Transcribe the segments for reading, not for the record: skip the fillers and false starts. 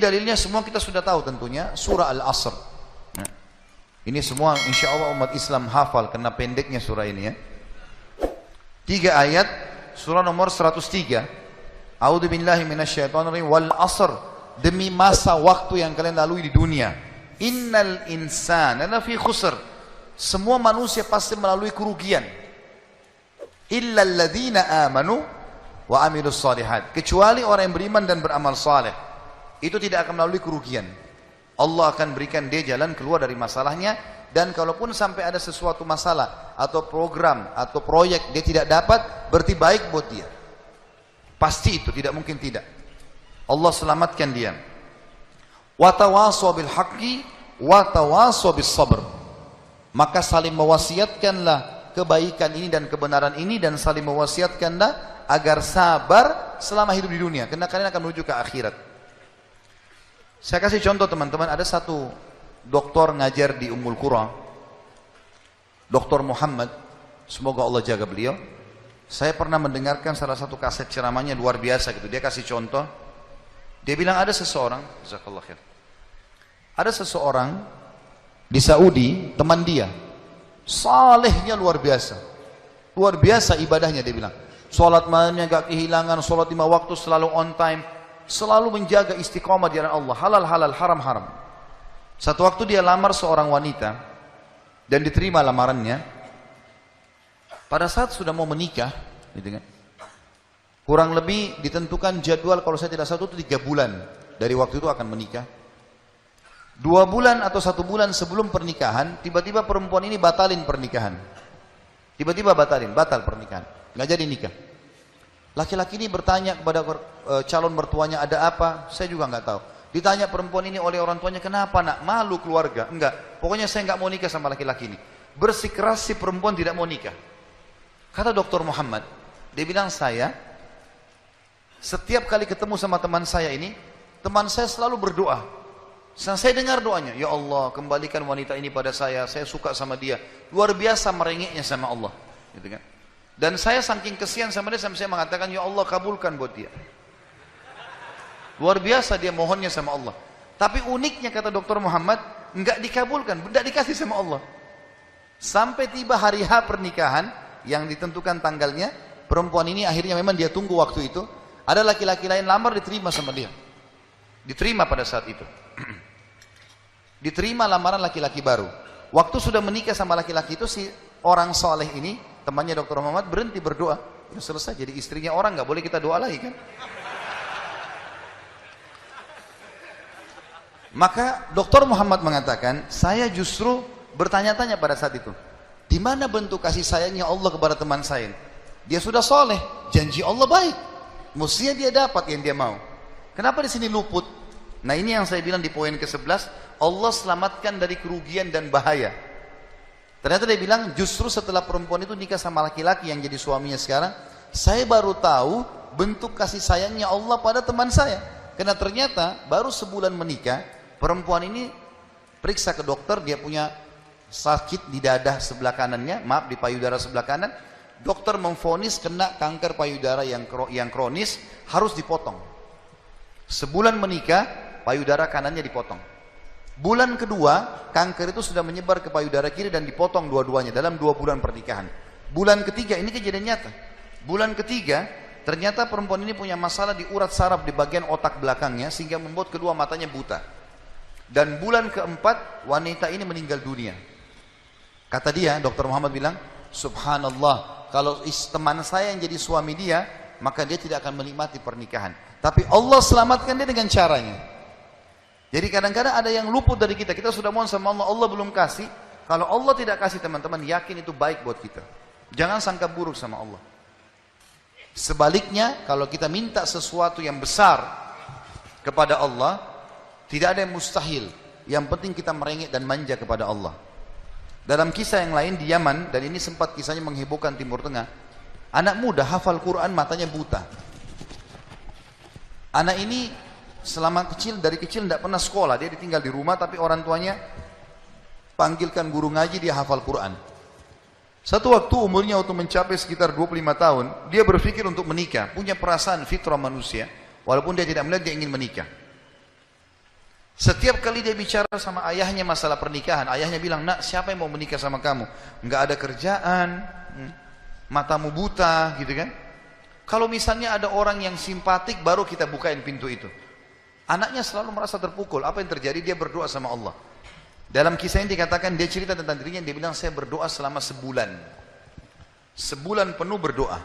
dalilnya semua kita sudah tahu tentunya, surah Al-Asr. Nah, ini semua insya Allah umat Islam hafal karena pendeknya surah ini ya. 3 ayat, surah nomor 103. A'udzubillahi minasyaitonirrajim wal asr, demi masa waktu yang kalian lalui di dunia. Innal insana lafi khusr, semua manusia pasti melalui kerugian. Illa alladzina amanu wa amilus shalihat, kecuali orang yang beriman dan beramal saleh, itu tidak akan melalui kerugian. Allah akan berikan dia jalan keluar dari masalahnya, dan kalaupun sampai ada sesuatu masalah atau program atau proyek dia tidak dapat, berarti baik buat dia. Pasti itu, tidak mungkin tidak. Allah selamatkan dia. Wa tawasaw bil haqqi wa tawasaw bis sabr. Maka saling mewasiatkanlah kebaikan ini dan kebenaran ini, dan saling mewasiatkanlah agar sabar selama hidup di dunia, karena kalian akan menuju ke akhirat. Saya kasih contoh teman-teman, ada satu doktor ngajar di Ummul Qura, Dr. Muhammad, semoga Allah jaga beliau. Saya pernah mendengarkan salah satu kaset ceramahnya luar biasa gitu. Dia kasih contoh. Dia bilang ada seseorang, jazakallah khair. Ada seseorang di Saudi, teman dia, salehnya luar biasa. Luar biasa ibadahnya, dia bilang. Salat malamnya gak kehilangan, salat 5 waktu selalu on time, selalu menjaga istiqamah di jalan Allah, halal halal, haram haram. Satu waktu dia lamar seorang wanita dan diterima lamarannya. Pada saat sudah mau menikah, gitu kan, kurang lebih ditentukan jadwal, kalau saya tidak salah itu 3 bulan dari waktu itu akan menikah. 2 bulan atau 1 bulan sebelum pernikahan, tiba-tiba perempuan ini batalin pernikahan. Tiba-tiba batal pernikahan, nggak jadi nikah. Laki-laki ini bertanya kepada calon mertuanya, ada apa? Saya juga nggak tahu. Ditanya perempuan ini oleh orang tuanya, kenapa nak? Malu keluarga? Enggak, pokoknya saya nggak mau nikah sama laki-laki ini. Bersikeras si perempuan tidak mau nikah. Kata Dr. Muhammad, dia bilang, saya setiap kali ketemu sama teman saya ini, teman saya selalu berdoa. Saya dengar doanya, ya Allah kembalikan wanita ini pada saya suka sama dia. Luar biasa merengeknya sama Allah, gitu kan. Dan saya saking kesian sama dia, sampai saya mengatakan, ya Allah kabulkan buat dia. Luar biasa dia mohonnya sama Allah. Tapi uniknya kata Dr. Muhammad, enggak dikabulkan, enggak dikasih sama Allah. Sampai tiba hari H pernikahan yang ditentukan tanggalnya, perempuan ini akhirnya memang dia tunggu waktu itu, ada laki-laki lain lamar, diterima sama dia. Diterima pada saat itu. Diterima lamaran laki-laki baru. Waktu sudah menikah sama laki-laki itu, si orang soleh ini, temannya Dr. Muhammad, berhenti berdoa. Udah selesai, jadi istrinya orang, nggak boleh kita doa lagi kan. Maka Dr. Muhammad mengatakan, saya justru bertanya-tanya pada saat itu, di mana bentuk kasih sayangnya Allah kepada teman saya? Dia sudah soleh, janji Allah baik, mestinya dia dapat yang dia mau. Kenapa di sini luput? Nah ini yang saya bilang di poin ke-11, Allah selamatkan dari kerugian dan bahaya. Ternyata dia bilang, justru setelah perempuan itu nikah sama laki-laki yang jadi suaminya sekarang, saya baru tahu bentuk kasih sayangnya Allah pada teman saya. Karena ternyata baru sebulan menikah, perempuan ini periksa ke dokter, dia punya sakit di dada sebelah kanannya, maaf di payudara sebelah kanan. Dokter memvonis kena kanker payudara yang kronis, harus dipotong. Sebulan menikah, payudara kanannya dipotong. Bulan kedua, kanker itu sudah menyebar ke payudara kiri dan dipotong dua-duanya dalam 2 bulan pernikahan. Bulan ketiga, ini kejadian nyata. Bulan ketiga, ternyata perempuan ini punya masalah di urat saraf di bagian otak belakangnya, sehingga membuat kedua matanya buta. Dan bulan keempat, wanita ini meninggal dunia. Kata dia, Dr. Muhammad bilang, subhanallah, kalau teman saya yang jadi suami dia, maka dia tidak akan menikmati pernikahan. Tapi Allah selamatkan dia dengan caranya. Jadi kadang-kadang ada yang luput dari kita. Kita sudah mohon sama Allah, Allah belum kasih. Kalau Allah tidak kasih, teman-teman, yakin itu baik buat kita. Jangan sangka buruk sama Allah. Sebaliknya, kalau kita minta sesuatu yang besar kepada Allah, tidak ada yang mustahil. Yang penting kita merengek dan manja kepada Allah. Dalam kisah yang lain di Yaman, dan ini sempat kisahnya menghebohkan Timur Tengah, anak muda hafal Quran, matanya buta. Anak ini dari kecil tidak pernah sekolah, dia ditinggal di rumah, tapi orang tuanya panggilkan guru ngaji, dia hafal Quran. Satu waktu umurnya waktu mencapai sekitar 25 tahun, dia berpikir untuk menikah, punya perasaan fitrah manusia, walaupun dia tidak melihat, dia ingin menikah. Setiap kali dia bicara sama ayahnya masalah pernikahan, ayahnya bilang, nak siapa yang mau menikah sama kamu? Nggak ada kerjaan, matamu buta gitu kan. Kalau misalnya ada orang yang simpatik baru kita bukain pintu itu. Anaknya selalu merasa terpukul. Apa yang terjadi? Dia berdoa sama Allah. Dalam kisah ini dikatakan, dia cerita tentang dirinya, dia bilang saya berdoa selama sebulan. Sebulan penuh berdoa.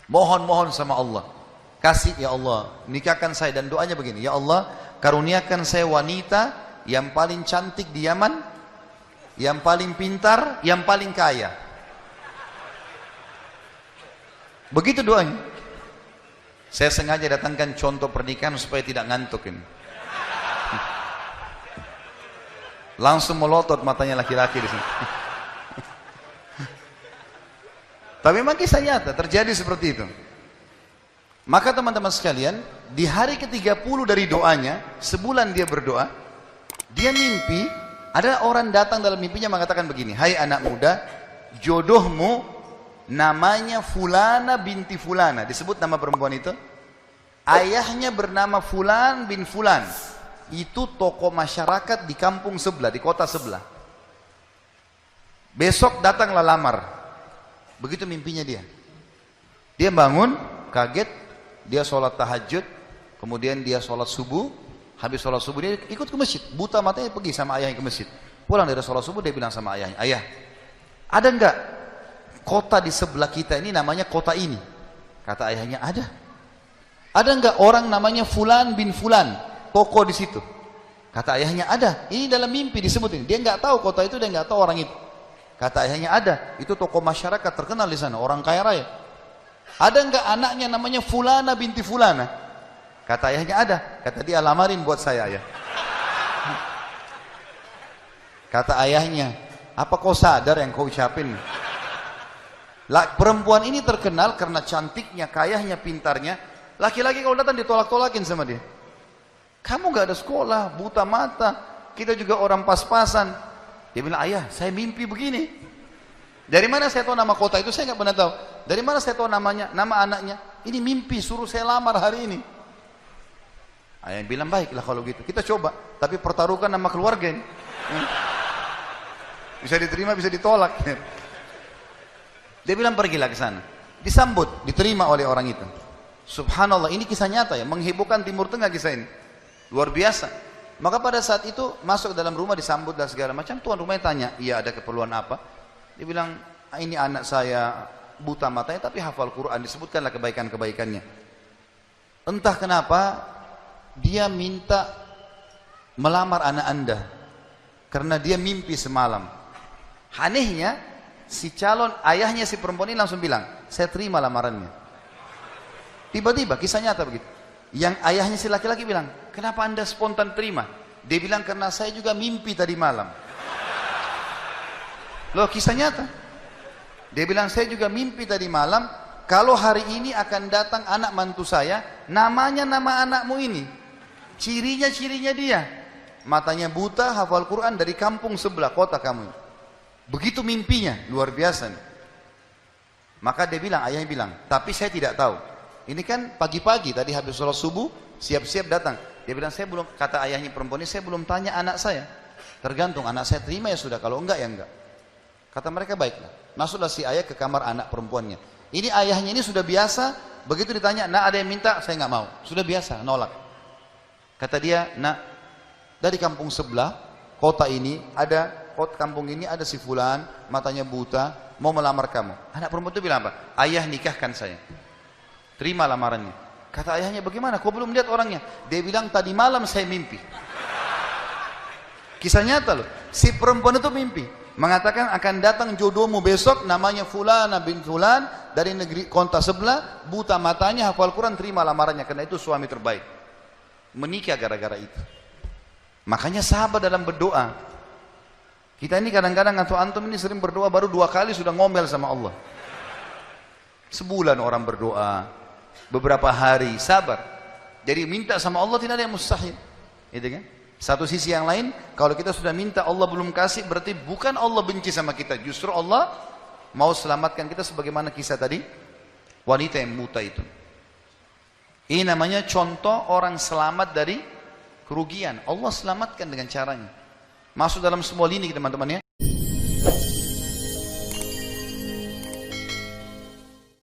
Mohon-mohon sama Allah. Kasih ya Allah, nikahkan saya. Dan doanya begini, ya Allah, karuniakan saya wanita yang paling cantik di Yaman, yang paling pintar, yang paling kaya. Begitu doanya. Saya sengaja datangkan contoh pernikahan supaya tidak ngantuk ini. Langsung melotot matanya laki-laki di sini. Tapi memang kisah nyata terjadi seperti itu. Maka teman-teman sekalian, di hari ke-30 dari doanya, sebulan dia berdoa, dia mimpi, ada orang datang dalam mimpinya mengatakan begini, hai anak muda, jodohmu namanya Fulana binti Fulana, disebut nama perempuan itu, ayahnya bernama Fulan bin Fulan, itu tokoh masyarakat di kampung sebelah, di kota sebelah. Besok datanglah lamar. Begitu mimpinya dia. Dia bangun, kaget, dia sholat tahajud, kemudian dia sholat subuh, habis sholat subuh dia ikut ke masjid, buta matanya pergi sama ayahnya ke masjid. Pulang dari sholat subuh dia bilang sama ayahnya, ayah, ada enggak kota di sebelah kita ini namanya kota ini? Kata ayahnya, ada. Ada enggak orang namanya Fulan bin Fulan, tokoh di situ? Kata ayahnya, ada. Ini dalam mimpi disebut ini. Dia enggak tahu kota itu, dia enggak tahu orang itu. Kata ayahnya, ada. Itu tokoh masyarakat terkenal di sana, orang kaya raya. Ada enggak anaknya namanya Fulana binti Fulana? Kata ayahnya, ada. Kata dia, lamarin buat saya ayah. Kata ayahnya, apa kau sadar yang kau ucapin? Perempuan ini terkenal karena cantiknya, kayahnya, pintarnya. Laki-laki kalau datang ditolak-tolakin sama dia. Kamu gak ada sekolah, buta mata, kita juga orang pas-pasan. Dia bilang, ayah saya mimpi begini. Dari mana saya tahu nama kota itu? Saya nggak pernah tahu. Dari mana saya tahu namanya, nama anaknya? Ini mimpi, suruh saya lamar hari ini. Ayah bilang, baiklah kalau gitu. Kita coba, tapi pertaruhkan nama keluarga ini. Bisa diterima, bisa ditolak. Dia bilang, pergilah ke sana. Disambut, diterima oleh orang itu. Subhanallah, ini kisah nyata ya, menghebohkan Timur Tengah kisah ini. Luar biasa. Maka pada saat itu masuk dalam rumah, disambut dan segala macam. Tuan rumahnya tanya, iya ada keperluan apa? Dia bilang, ini anak saya buta matanya tapi hafal Quran, disebutkanlah kebaikan-kebaikannya. Entah kenapa dia minta melamar anak anda karena dia mimpi semalam. Anehnya si calon ayahnya si perempuan ini langsung bilang, saya terima lamarannya. Tiba-tiba kisah nyata begitu. Yang ayahnya si laki-laki bilang, kenapa anda spontan terima? Dia bilang, karena saya juga mimpi tadi malam. Loh, kisah nyata. Dia bilang, saya juga mimpi tadi malam, kalau hari ini akan datang anak mantu saya, namanya nama anakmu ini. Cirinya dia. Matanya buta, hafal Quran, dari kampung sebelah kota kamu. Begitu mimpinya, luar biasa nih. Maka dia bilang, ayahnya bilang, tapi saya tidak tahu. Ini kan pagi-pagi, tadi habis sholat subuh, siap-siap datang. Dia bilang, saya belum, kata ayahnya perempuan ini, saya belum tanya anak saya. Tergantung, anak saya terima ya sudah, kalau enggak ya enggak. Kata mereka, baiklah. Masuklah si ayah ke kamar anak perempuannya. Ini ayahnya ini sudah biasa, begitu ditanya, nak ada yang minta, saya nggak mau. Sudah biasa, nolak. Kata dia, nak, dari kampung sebelah, kota ini, kampung ini ada si Fulan, matanya buta, mau melamar kamu. Anak perempuan itu bilang apa? Ayah nikahkan saya. Terima lamarannya. Kata ayahnya, bagaimana? Kau belum lihat orangnya? Dia bilang, tadi malam saya mimpi. Kisah nyata loh. Si perempuan itu mimpi. Mengatakan akan datang jodohmu besok, namanya Fulana bin Fulan, dari negeri kota sebelah, buta matanya, hafal Quran, terima lamarannya, karena itu suami terbaik. Menikah gara-gara itu. Makanya sahabat dalam berdoa. Kita ini kadang-kadang atau antum ini sering berdoa, baru 2 kali sudah ngomel sama Allah. Sebulan orang berdoa, beberapa hari, sabar. Jadi minta sama Allah tidak ada yang mustahil. Gitu kan? Satu sisi yang lain, kalau kita sudah minta Allah belum kasih, berarti bukan Allah benci sama kita, justru Allah mau selamatkan kita, sebagaimana kisah tadi wanita yang buta itu. Ini namanya contoh orang selamat dari kerugian. Allah selamatkan dengan caranya. Masuk dalam semua lini teman-teman ya.